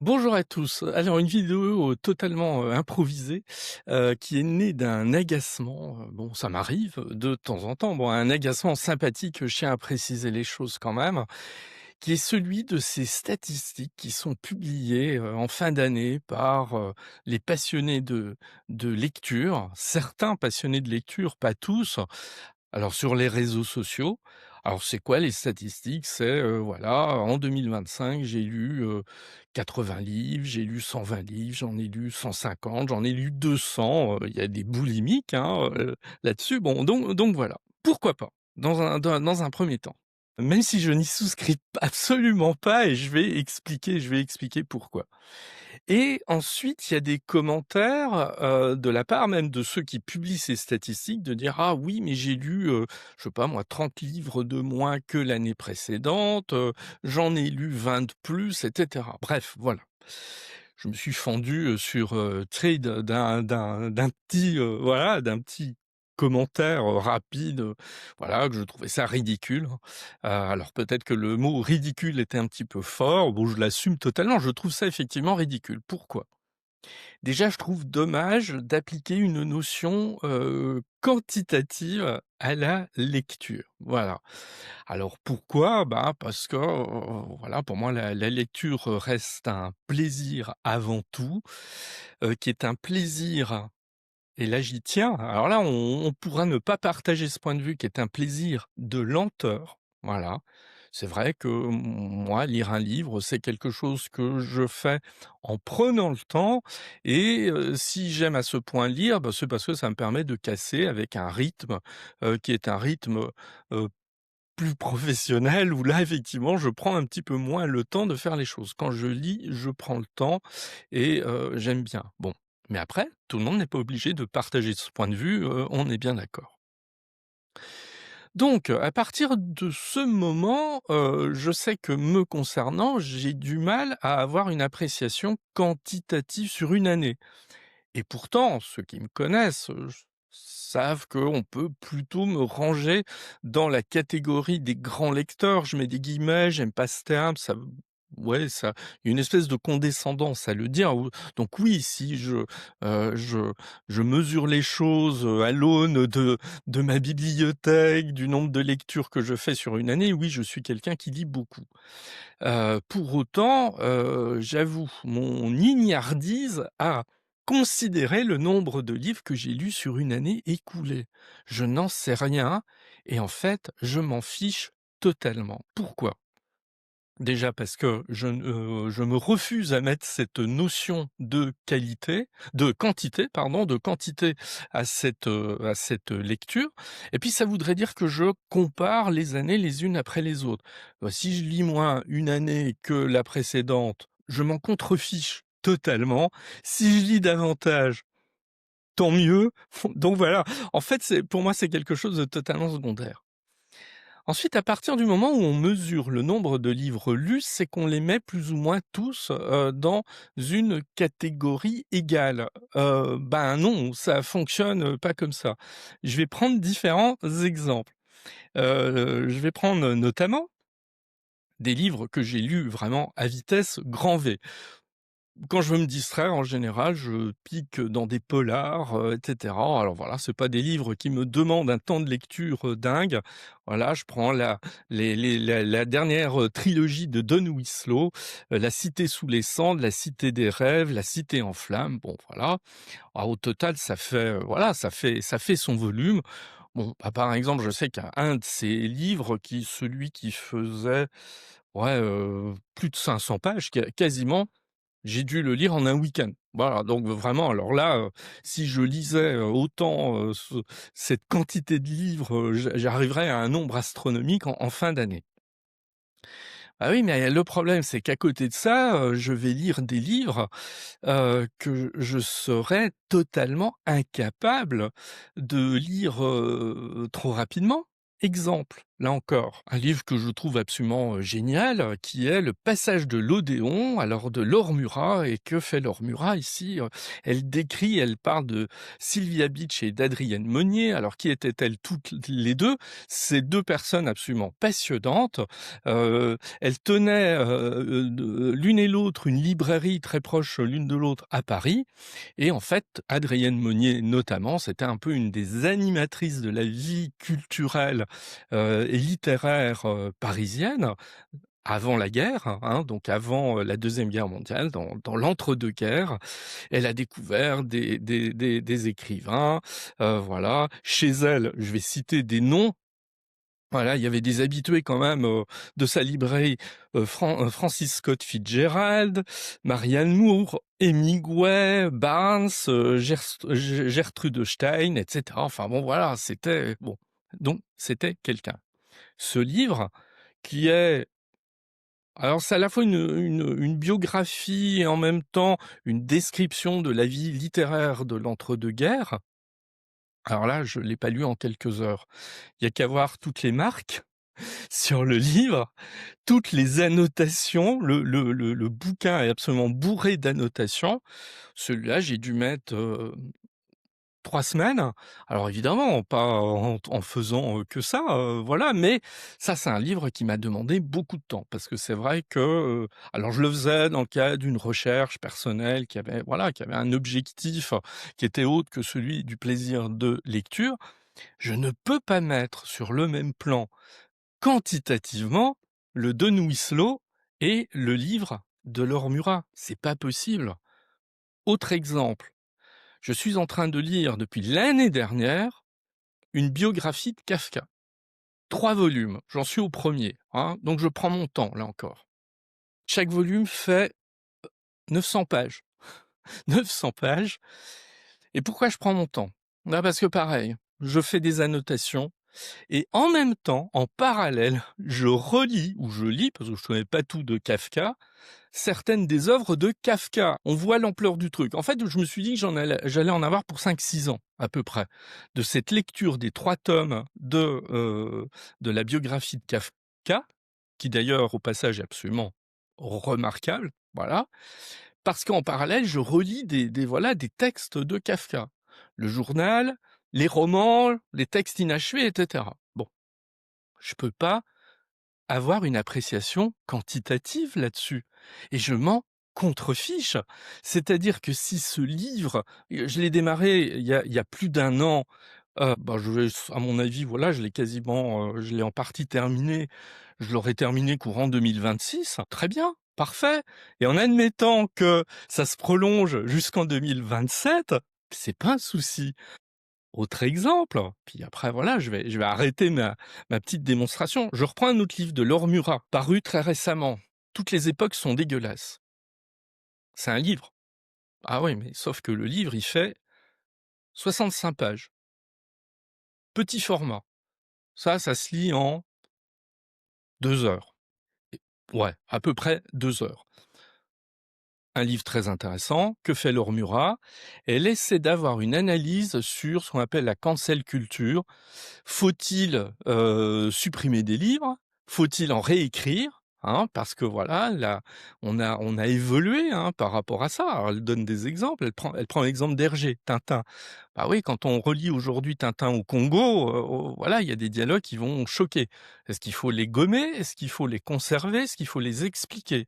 Bonjour à tous. Alors une vidéo, totalement, improvisée, qui est née d'un agacement, bon ça m'arrive, de temps en temps, bon un agacement sympathique, je tiens à préciser les choses quand même, qui est celui de ces statistiques qui sont publiées, en fin d'année par, les passionnés de lecture. Certains passionnés de lecture, pas tous, alors sur les réseaux sociaux. Alors c'est quoi les statistiques? C'est, voilà, en 2025, j'ai lu, 80 livres, j'ai lu 120 livres, j'en ai lu 150, j'en ai lu 200, il y a des boulimiques, hein, là-dessus. Bon, donc voilà. Pourquoi pas? Dans un 1er temps. Même si je n'y souscris absolument pas et je vais expliquer pourquoi. Et ensuite, il y a des commentaires, de la part même de ceux qui publient ces statistiques de dire: «Ah oui, mais j'ai lu, je sais pas moi, 30 livres de moins que l'année précédente, j'en ai lu 20 de plus» et cetera. Bref, voilà. Je me suis fendu, sur, Trade d'un petit, voilà, d'un petit commentaire, rapide, voilà, que je trouvais ça ridicule, hein. Alors peut-être que le mot ridicule était un petit peu fort, bon je l'assume totalement, je trouve ça effectivement ridicule. Pourquoi? Déjà, je trouve dommage d'appliquer une notion, quantitative à la lecture. Voilà. Alors pourquoi? Bah, parce que, voilà, pour moi la lecture, reste un plaisir avant tout, qui est un plaisir et là j'y tiens, alors là on pourra ne pas partager ce point de vue qui est un plaisir de lenteur, voilà. C'est vrai que moi lire un livre, c'est quelque chose que je fais en prenant le temps et si j'aime à ce point lire, bah, c'est parce que ça me permet de casser avec un rythme, qui est un rythme, heu, plus professionnel où là effectivement je prends un petit peu moins le temps de faire les choses. Quand je lis, je prends le temps et j'aime bien. Bon, mais après, tout le monde n'est pas obligé de partager ce point de vue, on est bien d'accord. Donc, à partir de ce moment, je sais que me concernant, j'ai du mal à avoir une appréciation quantitative sur une année. Et pourtant, ceux qui me connaissent, savent qu'on peut plutôt me ranger dans la catégorie des grands lecteurs. Je mets des guillemets, j'aime pas ce terme, ça ouais, ça il y a une espèce de condescendance à le dire ou donc oui, si je mesure les choses, à l'aune de ma bibliothèque, du nombre de lectures que je fais sur une année, oui, je suis quelqu'un qui lit beaucoup. Pour autant, j'avoue mon ignardise à considérer le nombre de livres que j'ai lus sur une année écoulée. Je n'en sais rien et en fait, je m'en fiche totalement. Pourquoi? Déjà parce que je me refuse à mettre cette notion de qualité de quantité, pardon, de quantité à cette lecture et puis ça voudrait dire que je compare les années les unes après les autres. Si je lis moins une année que la précédente, je m'en contrefiche totalement. Si je lis davantage, tant mieux. Donc voilà, en fait, c'est pour moi, c'est quelque chose de totalement secondaire. Ensuite, à partir du moment où on mesure le nombre de livres lus, c'est qu'on les met plus ou moins tous, dans une catégorie égale. Ben non, ça fonctionne, pas comme ça. Je vais prendre différents exemples. Je vais prendre notamment des livres que j'ai lus vraiment à vitesse grand V. Quand je veux me distraire, en général, je pique dans des polars, et cetera. Alors voilà, c'est pas des livres qui me demandent un temps de lecture, dingue. Voilà, je prends la dernière, trilogie de Don Winslow, La Cité sous les cendres, La Cité des rêves, La Cité en flammes. Bon voilà. Ah, au total, ça fait, voilà, ça fait son volume. Bon, bah, par exemple, je sais qu'il y a un de ces livres celui qui faisait, ouais, plus de 500 pages, quasiment, j'ai dû le lire en un week-end. Voilà, donc vraiment, alors là, si je lisais, autant, cette quantité de livres, j'arriverais à un nombre astronomique en fin d'année. Ah oui, mais le problème, c'est qu'à côté de ça, je vais lire des livres, que je serais totalement incapable de lire, trop rapidement. Exemple Là encore, un livre que je trouve absolument, génial, qui est le passage de l'Odéon, alors de Laure Murat. Et que fait Laure Murat ici? Elle parle de Sylvia Beach et d'Adrienne Monnier. Alors qui étaient-elles toutes les 2? Ces 2 personnes absolument passionnantes. Elles tenaient, de l'une et l'autre une librairie très proche l'une de l'autre à Paris. Et en fait, Adrienne Monnier notamment, c'était un peu une des animatrices de la vie culturelle et littéraire, parisienne, avant la guerre, hein, donc avant, la 2e guerre mondiale, dans l'entre-deux-guerres. Elle a découvert des écrivains, voilà. Chez elle, je vais citer des noms, voilà, il y avait des habitués quand même, de sa librairie, Francis Scott Fitzgerald, Marianne Moore, Hemingway, Barnes, Gertrude Stein, et cetera. Enfin bon, voilà, c'était bon, donc c'était quelqu'un. Ce livre qui est, alors c'est à la fois une biographie et en même temps une description de la vie littéraire de l'entre-deux-guerres. Alors là, je l'ai pas lu en quelques heures. Il y a qu'à voir toutes les marques sur le livre, toutes les annotations, le bouquin est absolument bourré d'annotations. Celui-là, j'ai dû mettre, 3 semaines. Alors évidemment, pas en faisant, que ça, voilà, mais ça, c'est un livre qui m'a demandé beaucoup de temps parce que c'est vrai que, alors je le faisais dans le cadre d'une recherche personnelle qui avait, voilà, qui avait un objectif qui était autre que celui du plaisir de lecture. Je ne peux pas mettre sur le même plan quantitativement le Don Winslow et le livre de Laure Murat. C'est pas possible. Autre exemple, je suis en train de lire depuis l'année dernière une biographie de Kafka. 3 volumes, j'en suis au premier, hein, donc je prends mon temps là encore. Chaque volume fait 900 pages. 900 pages. Et pourquoi je prends mon temps? Bah parce que pareil, je fais des annotations et en même temps, en parallèle, je relis ou je lis, parce que je connais pas tout de Kafka, certaines des œuvres de Kafka. On voit l'ampleur du truc. En fait, je me suis dit que j'allais en avoir pour 5-6 ans, à peu près, de cette lecture des 3 tomes de la biographie de Kafka, qui d'ailleurs, au passage, est absolument remarquable, voilà. Parce qu'en parallèle, je relis voilà, des textes de Kafka. Le journal, les romans, les textes inachevés, etc. Bon, je peux pas avoir une appréciation quantitative là-dessus. Et je m'en contrefiche. C'est-à-dire que si ce livre, je l'ai démarré il y a plus d'un an, bah, à mon avis, voilà, je l'ai quasiment, je l'ai en partie terminé. Je l'aurais terminé courant 2026. Très bien, parfait. Et en admettant que ça se prolonge jusqu'en 2027, c'est pas un souci. Autre exemple, puis après voilà, je vais arrêter ma petite démonstration. Je reprends un autre livre de Laure Murat, paru très récemment. Toutes les époques sont dégueulasses. C'est un livre. Ah oui, mais sauf que le livre, il fait 65 pages. Petit format. Ça se lit en 2 heures. Et ouais, à peu près 2 heures. Un livre très intéressant. Que fait Laure Murat? Elle essaie d'avoir une analyse sur ce qu'on appelle la cancel culture. Faut-il, supprimer des livres? Faut-il en réécrire? Hein, parce que voilà, là, on a évolué, hein, par rapport à ça. Alors elle donne des exemples, elle prend l'exemple d'Hergé, Tintin. Bah oui, quand on relit aujourd'hui Tintin au Congo, voilà, il y a des dialogues qui vont choquer. Est-ce qu'il faut les gommer? Est-ce qu'il faut les conserver? Est-ce qu'il faut les expliquer?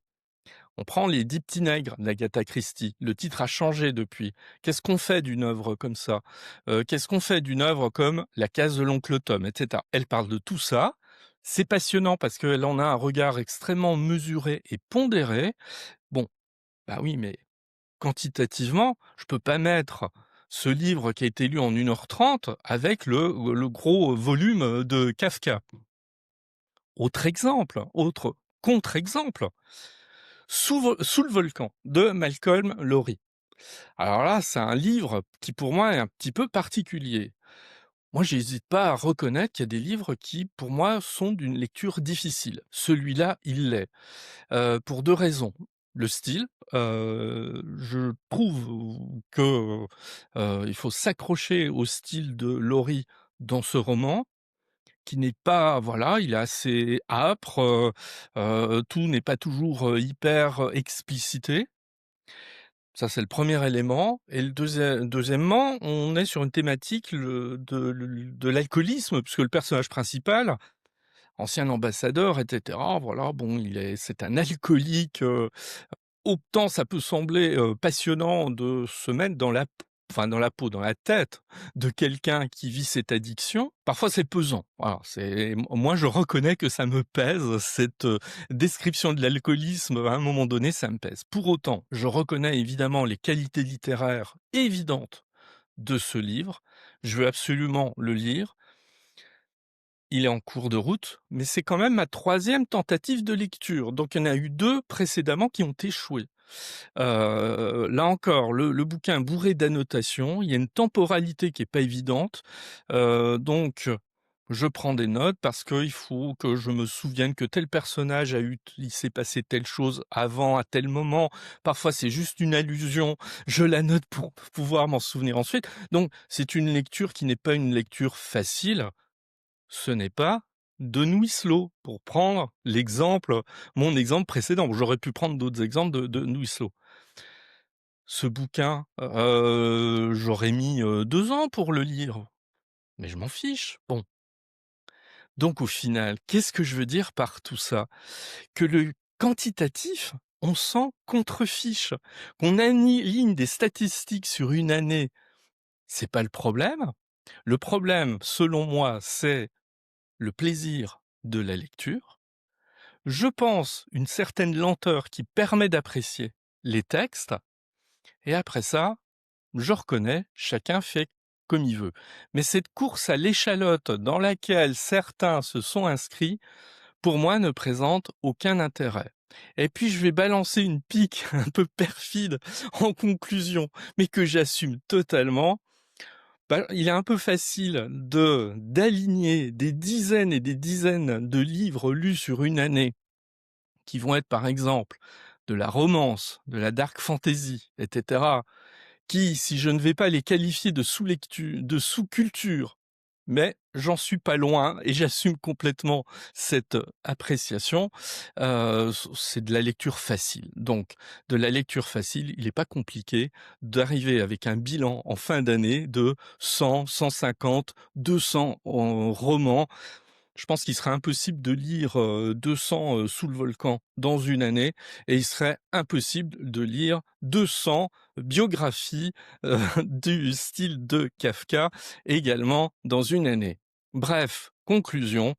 On prend Les 10 petits nègres d'Agatha Christie. Le titre a changé depuis. Qu'est-ce qu'on fait d'une œuvre comme ça? Qu'est-ce qu'on fait d'une œuvre comme La case de l'oncle Tom, et cetera? Elle parle de tout ça. C'est passionnant parce qu'elle en a un regard extrêmement mesuré et pondéré. Bon, bah oui, mais quantitativement, je peux pas mettre ce livre qui a été lu en 1 h 30 avec le gros volume de Kafka. Autre exemple, autre contre-exemple. Sous le volcan de Malcolm Lowry. Alors là, c'est un livre qui pour moi est un petit peu particulier. Moi, j'hésite pas à reconnaître qu'il y a des livres qui, pour moi, sont d'une lecture difficile. Celui-là, il l'est, pour 2 raisons. Le style, je trouve que, il faut s'accrocher au style de Lowry dans ce roman. qui n'est pas voilà, il est assez âpre, tout n'est pas toujours, hyper, explicité. Ça, c'est le premier élément et le deuxièmement, on est sur une thématique de l'alcoolisme puisque le personnage principal, ancien ambassadeur et cetera, voilà, bon, c'est un alcoolique, autant ça peut sembler, passionnant de se mettre dans la peau, dans la tête de quelqu'un qui vit cette addiction, parfois c'est pesant. Voilà, moi je reconnais que ça me pèse, cette, description de l'alcoolisme, à un moment donné, ça me pèse. Pour autant, je reconnais évidemment les qualités littéraires évidentes de ce livre. Je veux absolument le lire. Il est en cours de route, mais c'est quand même ma troisième tentative de lecture. Donc il y en a eu 2 précédemment qui ont échoué. Là encore, le bouquin bourré d'annotations, il y a une temporalité qui est pas évidente, donc je prends des notes parce qu'il faut que je me souvienne que tel personnage il s'est passé telle chose avant, à tel moment. Parfois, c'est juste une allusion, je la note pour pouvoir m'en souvenir ensuite. Donc c'est une lecture qui n'est pas une lecture facile. Ce n'est pas de Winslow, pour prendre mon exemple précédent. J'aurais pu prendre d'autres exemples de Winslow. Ce bouquin, j'aurais mis, 2 ans pour le lire, mais je m'en fiche. Bon, donc au final, qu'est-ce que je veux dire par tout ça? Que le quantitatif, on s'en contrefiche. Qu'on aligne des statistiques sur une année, c'est pas le problème. Le problème, selon moi, c'est le plaisir de la lecture. Je pense une certaine lenteur qui permet d'apprécier les textes et après ça, je reconnais, chacun fait comme il veut. Mais cette course à l'échalote dans laquelle certains se sont inscrits, pour moi, ne présente aucun intérêt. Et puis je vais balancer une pique un peu perfide en conclusion, mais que j'assume totalement. Bah, il est un peu facile d'aligner des dizaines et des dizaines de livres lus sur une année qui vont être par exemple de la romance, de la dark fantasy, etc., qui, si je ne vais pas les qualifier de de sous-culture, mais j'en suis pas loin et j'assume complètement cette appréciation, c'est de la lecture facile. Donc, de la lecture facile, il n'est pas compliqué d'arriver avec un bilan en fin d'année de 100, 150, 200 romans. Je pense qu'il serait impossible de lire 200 Sous le volcan dans une année et il serait impossible de lire 200 biographies du style de Kafka également dans une année. Bref, conclusion,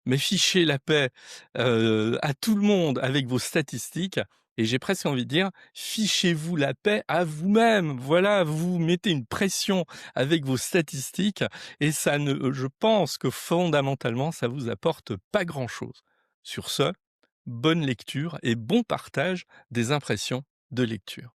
mais fichez la paix à tout le monde avec vos statistiques et j'ai presque envie de dire, fichez-vous la paix à vous-même. Voilà, vous mettez une pression avec vos statistiques et je pense que fondamentalement, ça vous apporte pas grand-chose. Sur ce, bonne lecture et bon partage des impressions de lecture.